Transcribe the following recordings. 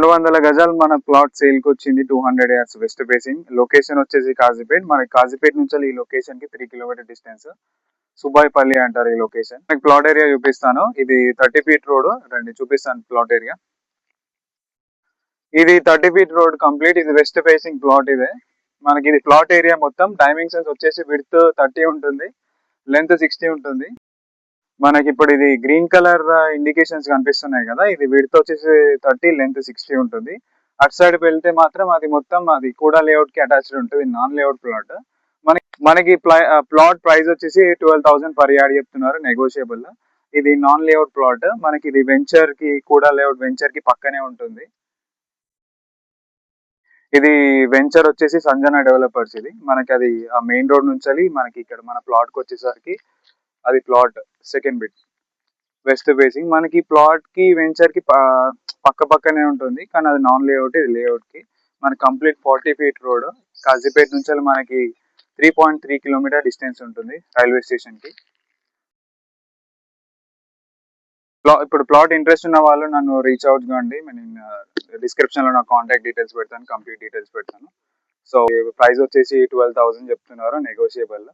300 గజాలు మన plot sale కి వచ్చింది. 200 yards వెస్ట్ ఫేసింగ్. లొకేషన్ వచ్చేసి కాజీపేట్. మనకి కాజీపేట్ నుంచి ఈ లొకేషన్ కి 3 కిలోమీటర్ డిస్టెన్స్. సుబాయిపల్లి అంటారు ఈ లొకేషన్. మీకు ప్లాట్ ఏరియా చూపిస్తాను. ఇది 30 feet రోడ్. రండి చూపిస్తాను ప్లాట్ ఏరియా. ఇది 30 feet రోడ్ కంప్లీట్. ఇది వెస్ట్ ఫేసింగ్ ప్లాట్. ఇదే మనకి ఇది ప్లాట్ ఏరియా మొత్తం. డైమెన్షన్స్ వచ్చేసి విడ్త్ 30 ఉంటుంది, లెంత్ 60 ఉంటుంది. మనకి ఇప్పుడు ఇది గ్రీన్ కలర్ ఇండికేషన్స్ కనిపిస్తున్నాయి కదా, ఇది విడ్త్ వచ్చేసి 30, లెంత్ 60 ఉంటుంది. అటు సైడ్ వెళ్తే మాత్రం అది మొత్తం అది కూడా లేఅవుట్ కి అటాచ్డ్ ఉంటుంది. Non layout plot. మనకి ప్లాట్ ప్రైస్ వచ్చేసి 12,000 per yard చెప్తున్నారు, నెగోషియబుల్. ఇది నాన్ లేఅవుట్ ప్లాట్. మనకి ఇది వెంచర్ కి కూడా లేఅవుట్ వెంచర్ కి పక్కనే ఉంటుంది. ఇది వెంచర్ వచ్చేసి సంజన డెవలపర్స్. ఇది మనకి అది ఆ మెయిన్ రోడ్ నుంచి మనకి ఇక్కడ మన ప్లాట్ కి వచ్చేసరికి అది plot second bit west facing. మనకి ప్లాట్ కి వెంచర్ కి పక్క పక్కనే ఉంటుంది, కానీ అది నాన్ లేఅవుట్, ఇది లేఅవుట్ కి. మనకి కంప్లీట్ 40 feet రోడ్. కాజీపేట నుంచి మనకి 3.3 kilometer డిస్టెన్స్ ఉంటుంది రైల్వే స్టేషన్ కి. ఇప్పుడు ప్లాట్ ఇంట్రెస్ట్ ఉన్న వాళ్ళు నన్ను రీచ్ అవుట్ కండి. నేను డిస్క్రిప్షన్ లో నా కాంటాక్ట్ డీటెయిల్స్ పెడతాను, కంప్లీట్ డీటెయిల్స్ పెడతాను. సో ప్రైస్ వచ్చేసి 12,000 చెప్తున్నారు, negotiable.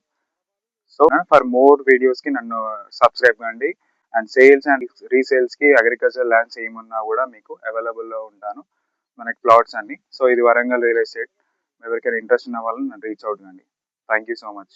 So for more videos కి నన్ను సబ్స్క్రైబ్ కండి. అండ్ సేల్స్ అండ్ రీసేల్స్ కి అగ్రికల్చర్ ల్యాండ్స్ ఏమున్నా కూడా మీకు అవైలబుల్ లో ఉంటాను. మనకి ప్లాట్స్ అన్ని. సో ఇది వరంగల్ రియల్ ఎస్టేట్. ఎవరికైనా ఇంట్రెస్ట్ ఉన్న వాళ్ళు నన్ను రీచ్ అవుట్ కండి. Thank you so much.